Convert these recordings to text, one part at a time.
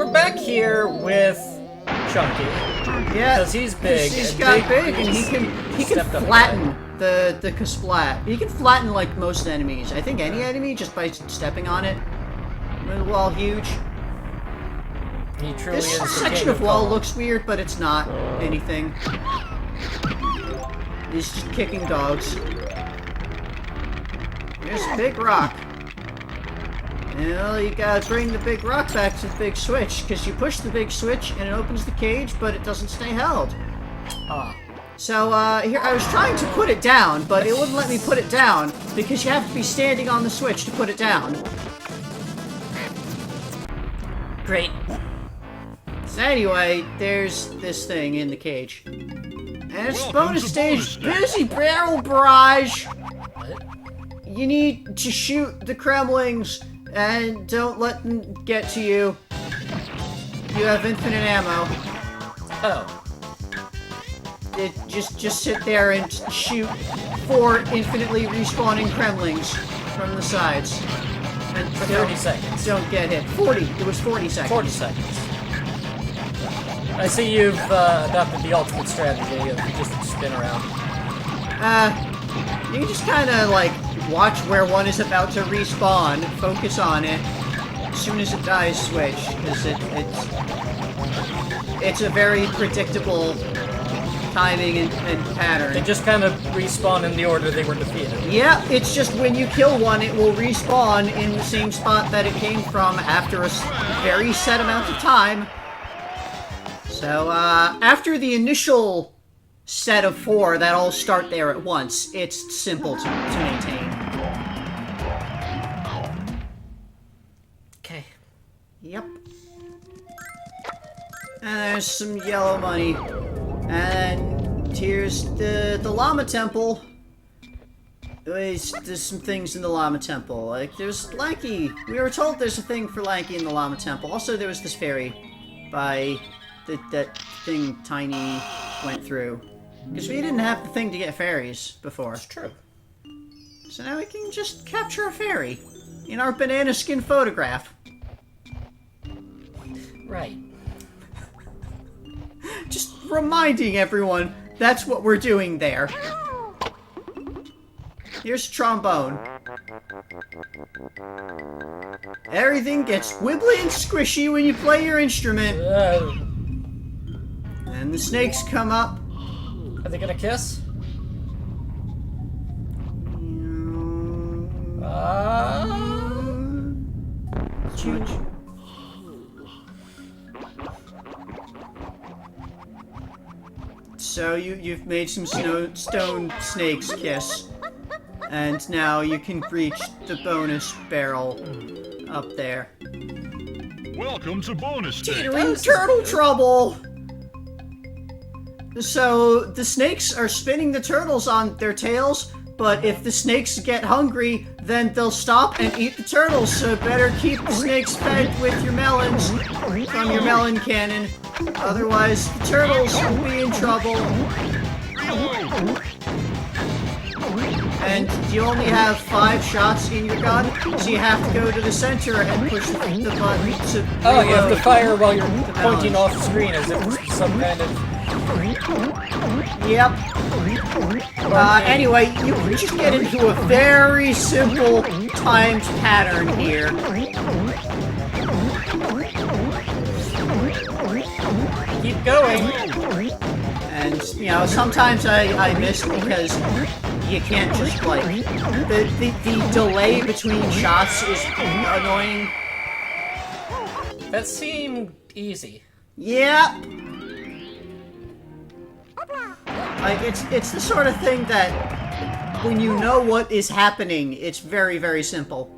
we're back here with Chunky. Yeah, because he's big. He's got big, and he can flatten the Kasplat. He can flatten like most enemies. I think any enemy just by stepping on it. Wall huge. He truly This is. section of wall looks weird, but it's not anything. He's just kicking dogs. There's a big rock. Well, you gotta bring the big rock back to the big switch, because you push the big switch and it opens the cage, but it doesn't stay held. So, here, I was trying to put it down, but it wouldn't let me put it down, because you have to be standing on the switch to put it down. Great. So anyway, there's this thing in the cage. And it's bonus stage, Busy Barrel Barrage! You need to shoot the Kremlings, and don't let them get to you. You have infinite ammo. Oh. Just sit there and shoot 4 infinitely respawning Kremlings from the sides. And for 30 seconds. Don't get hit. 40. It was 40 seconds. 40 seconds. I see you've adopted the ultimate strategy of just spin around. You can just kind of, like, watch where one is about to respawn, focus on it, as soon as it dies, switch, because it's a very predictable timing and pattern. They just kind of respawn in the order they were defeated. Yeah, it's just when you kill one, it will respawn in the same spot that it came from after a very set amount of time. So, after the initial set of 4 that all start there at once, it's simple to maintain. Okay. Yep. And there's some yellow money. And here's the Llama Temple. There's some things in the Llama Temple. Like, there's Lanky. We were told there's a thing for Lanky in the Llama Temple. Also, there was this fairy by that thing Tiny went through. Because we didn't have the thing to get fairies before. It's true. So now we can just capture a fairy in our banana skin photograph. Right. Just reminding everyone, that's what we're doing there. Here's a trombone. Everything gets wibbly and squishy when you play your instrument. And the snakes come up. Are they gonna kiss? So you've made some stone snakes kiss. And now you can reach the bonus barrel up there. Welcome to bonus stage. Teetering turtle trouble! So, the snakes are spinning the turtles on their tails, but if the snakes get hungry, then they'll stop and eat the turtles, so better keep the snakes fed with your melons from your melon cannon. Otherwise, the turtles will be in trouble. And you only have 5 shots in your gun, so you have to go to the center and push the button to Oh, you have to fire while you're pointing off screen as if it's some kind of... Yep. Anyway, you just get into a very simple timed pattern here. Keep going. And, you know, sometimes I miss because you can't just, like... The delay between shots is annoying. That seemed easy. Yep. Like, it's the sort of thing that, when you know what is happening, it's very, very simple.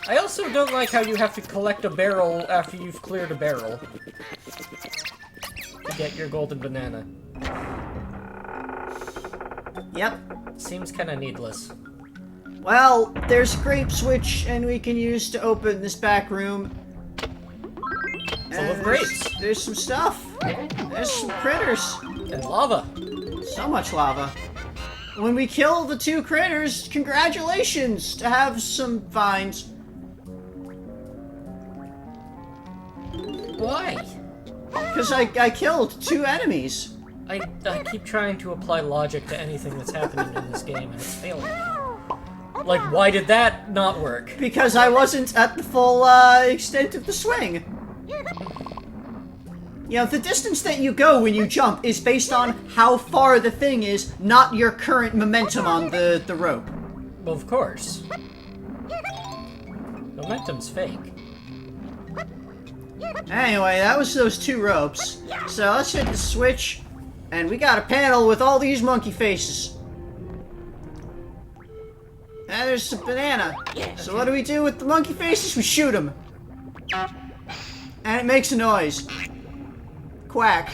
I also don't like how you have to collect a barrel after you've cleared a barrel to get your golden banana. Yep. Seems kind of needless. Well, there's a grape switch, and we can use to open this back room. Full of grapes. There's some stuff. There's some critters. And lava. So much lava. When we kill the 2 critters, congratulations to have some vines. Why? Because I killed 2 enemies. I keep trying to apply logic to anything that's happening in this game, and it's failing me. Like, why did that not work? Because I wasn't at the full extent of the swing. You know, the distance that you go when you jump is based on how far the thing is, not your current momentum on the rope. Well, of course. Momentum's fake. Anyway, that was those 2 ropes. So let's hit the switch, and we got a panel with all these monkey faces. And there's a banana. So what do we do with the monkey faces? We shoot them. And it makes a noise. Quack.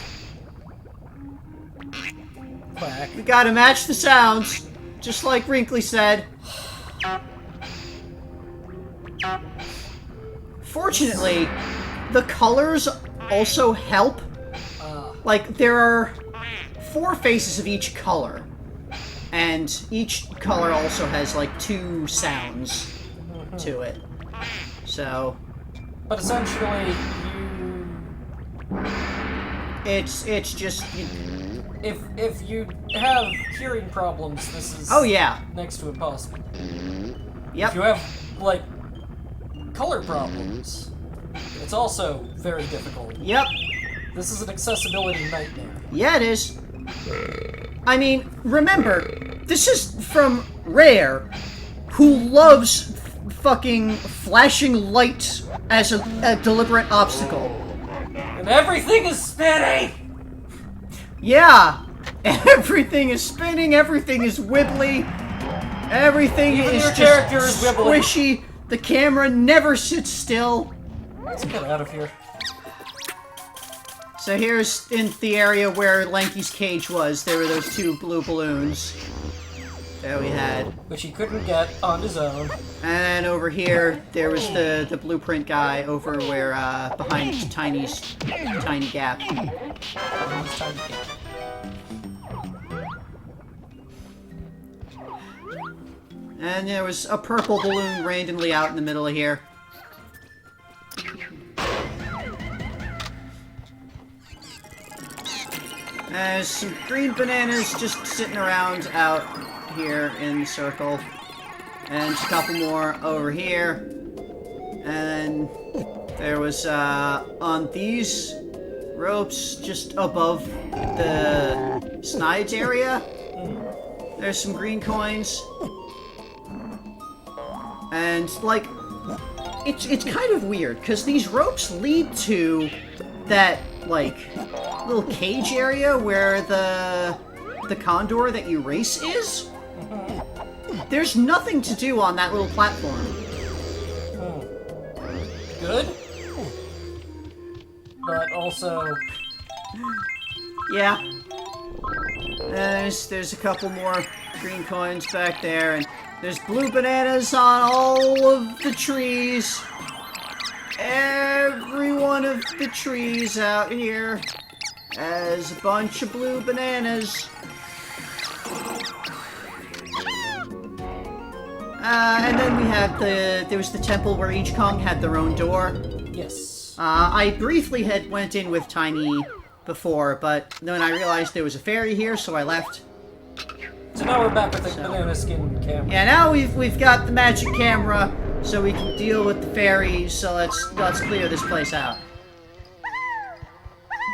Quack. We gotta match the sounds, just like Wrinkly said. Fortunately, the colors also help. Like, there are 4 faces of each color. And each color also has, like, 2 sounds to it. So... But essentially, It's just... If you have hearing problems, this is... Oh, yeah. Next to impossible. Yep. If you have, like, color problems, it's also very difficult. Yep. This is an accessibility nightmare. Yeah, it is. I mean, remember, this is from Rare, who loves fucking flashing light as a deliberate obstacle. And everything is spinning! Yeah! Everything is spinning, everything is wibbly, everything Even is your just character is wibbly. squishy, the camera never sits still. Let's get out of here. So here's in the area where Lanky's cage was, there were those 2 blue balloons that we had. Which he couldn't get on his own. And over here, there was the blueprint guy over where, behind Tiny's tiny gap. And there was a purple balloon randomly out in the middle of here. There's some green bananas just sitting around out here in the circle. And a couple more over here. And there was, on these ropes just above the snides area, there's some green coins. And, like, it's kind of weird, because these ropes lead to that, like, little cage area where the condor that you race is. There's nothing to do on that little platform. Good. But also... Yeah. There's a couple more green coins back there, and there's blue bananas on all of the trees. Every one of the trees out here has a bunch of blue bananas. And then we had there was the temple where each Kong had their own door. Yes. I briefly had went in with Tiny before, but then I realized there was a fairy here, so I left. So now we're back with the banana skin camera. Yeah, now we've got the magic camera, so we can deal with the fairies. So let's clear this place out.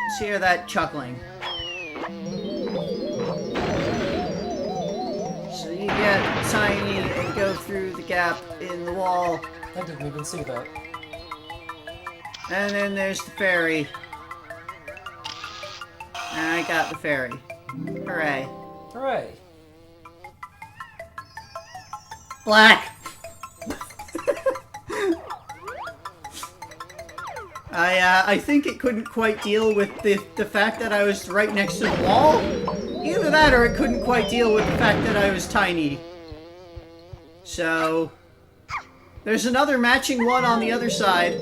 Let's hear that chuckling. So you get Tiny and go through the gap in the wall, I didn't even see that. and then there's the fairy. And I got the fairy. Hooray. Hooray. Black! I think it couldn't quite deal with the fact that I was right next to the wall. Either that or it couldn't quite deal with the fact that I was tiny. So... there's another matching one on the other side.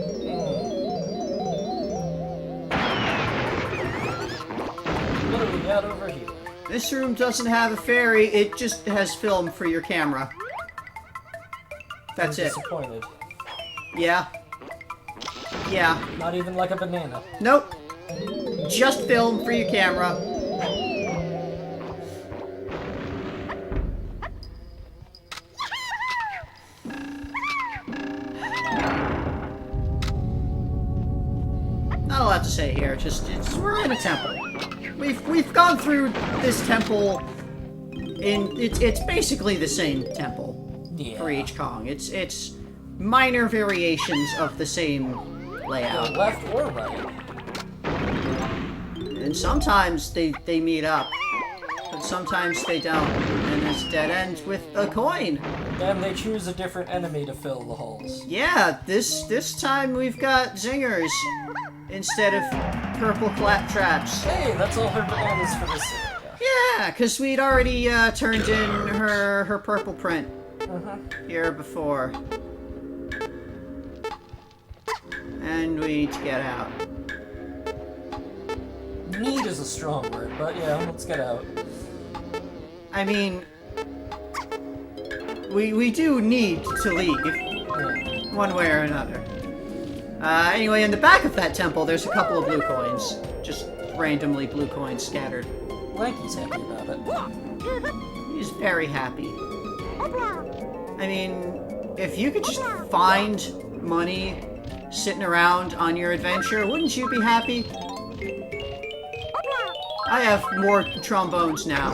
What do we got over here? This room doesn't have a fairy, it just has film for your camera. That's I'm it. disappointed. Yeah. Yeah. Not even like a banana. Nope. Just film for your camera. Not a lot to say here. We're in a temple. We've gone through this temple. It's basically the same temple for each Kong. It's minor variations of the same layout. Left or right. And sometimes they meet up, but sometimes they don't. And there's a dead end with a coin. Then they choose a different enemy to fill the holes. Yeah, this time we've got zingers instead of purple traps. Hey, that's all her bananas for this area. Yeah, because we'd already turned in her purple print here before. And we need to get out. Need is a strong word, but yeah, let's get out. I mean, we do need to leave, Yeah. one way or another. Anyway, in the back of that temple, there's a couple of blue coins. Just randomly blue coins scattered. Lanky's happy about it. He's very happy. I mean, if you could just find money sitting around on your adventure, wouldn't you be happy? I have more trombones now.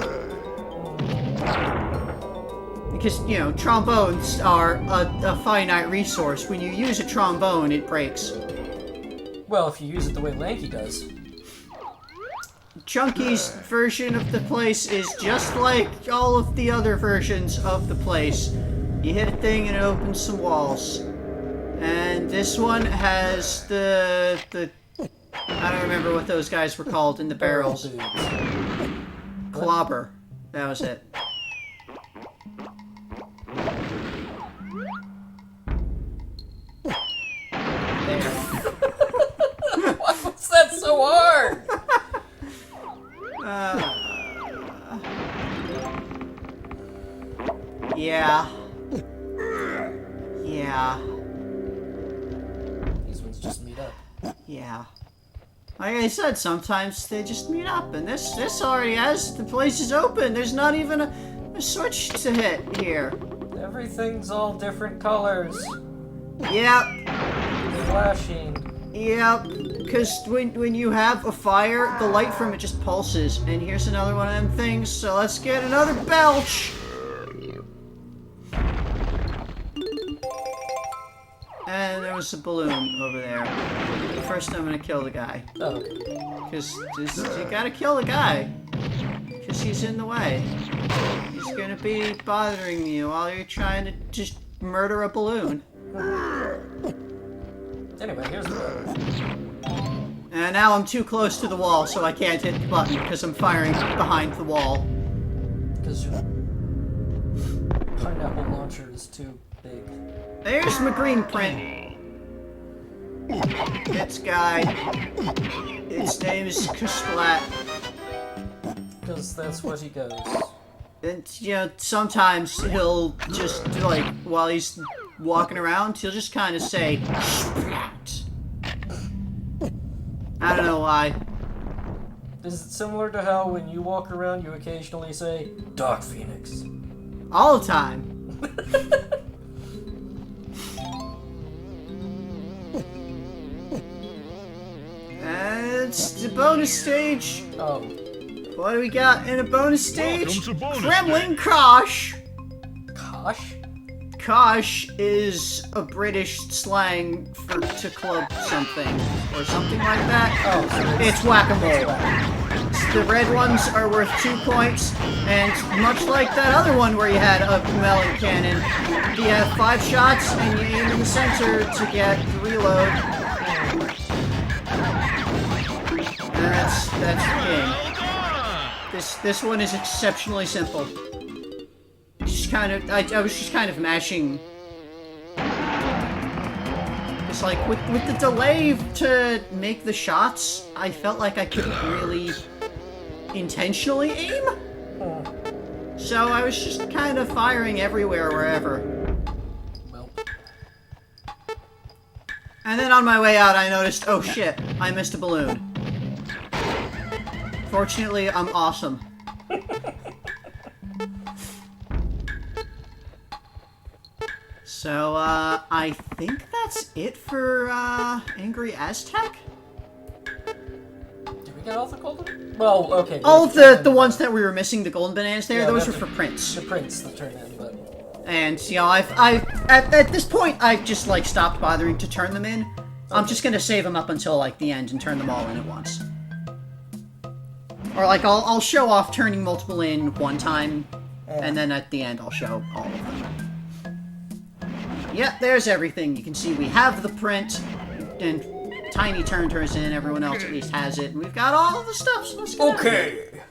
Because, you know, trombones are a finite resource. When you use a trombone, it breaks. Well, if you use it the way Lanky does. Chunky's version of the place is just like all of the other versions of the place. You hit a thing and it opens some walls. And this one has the I don't remember what those guys were called in the barrels. Clobber. That was it. There. Why was that so hard? Yeah. Yeah. These ones just meet up. Yeah. Like I said, sometimes they just meet up, and this already has, the place is open. There's not even a switch to hit here. Everything's all different colors. Yep. Flashing. Yep. Because when you have a fire, the light from it just pulses. And here's another one of them things, so let's get another belch. And there was a balloon over there. First I'm gonna kill the guy. Oh, okay. Because you gotta kill the guy. Because he's in the way. He's gonna be bothering you while you're trying to just murder a balloon. Anyway, here's the button. And now I'm too close to the wall, so I can't hit the button because I'm firing behind the wall. Because your pineapple launcher is too big. There's my green print. This guy. His name is Kusplat. Because that's what he goes. And, you know, sometimes he'll just, like, while he's walking around, he'll just kind of say, Splat. I don't know why. Is it similar to how when you walk around you occasionally say, Dark Phoenix? All the time. It's the bonus stage. Oh. What do we got in a bonus stage? Welcome to bonus Kremling Kosh. Kosh? Kosh is a British slang for to club something, or something like that. Oh, so It's whack-a-mole. The red ones are worth 2 points, and much like that other one where you had a melon cannon, you have 5 shots, and you aim in the center to get the reload. And that's the game. This one is exceptionally simple. Just kind of, I was just kind of mashing. It's like with the delay to make the shots, I felt like I couldn't really intentionally aim. So I was just kind of firing everywhere, wherever. Well. And then on my way out, I noticed, oh shit, I missed a balloon. Fortunately, I'm awesome. So, I think that's it for, Angry Aztec? Did we get all the golden? Well, okay. All of the ones that we were missing, the golden bananas there, Yeah, those were the- for Prince. The prince that turned in, but... And, you know, at this point, I've just, like, stopped bothering to turn them in. I'm just gonna save them up until, like, the end and turn them all in at once. Or, like, I'll show off turning multiple in one time, and then at the end I'll show all of them. Yep, there's everything. You can see we have the print, and Tiny turned hers in, everyone else at least has it, and we've got all of the stuff, so let's go. Okay!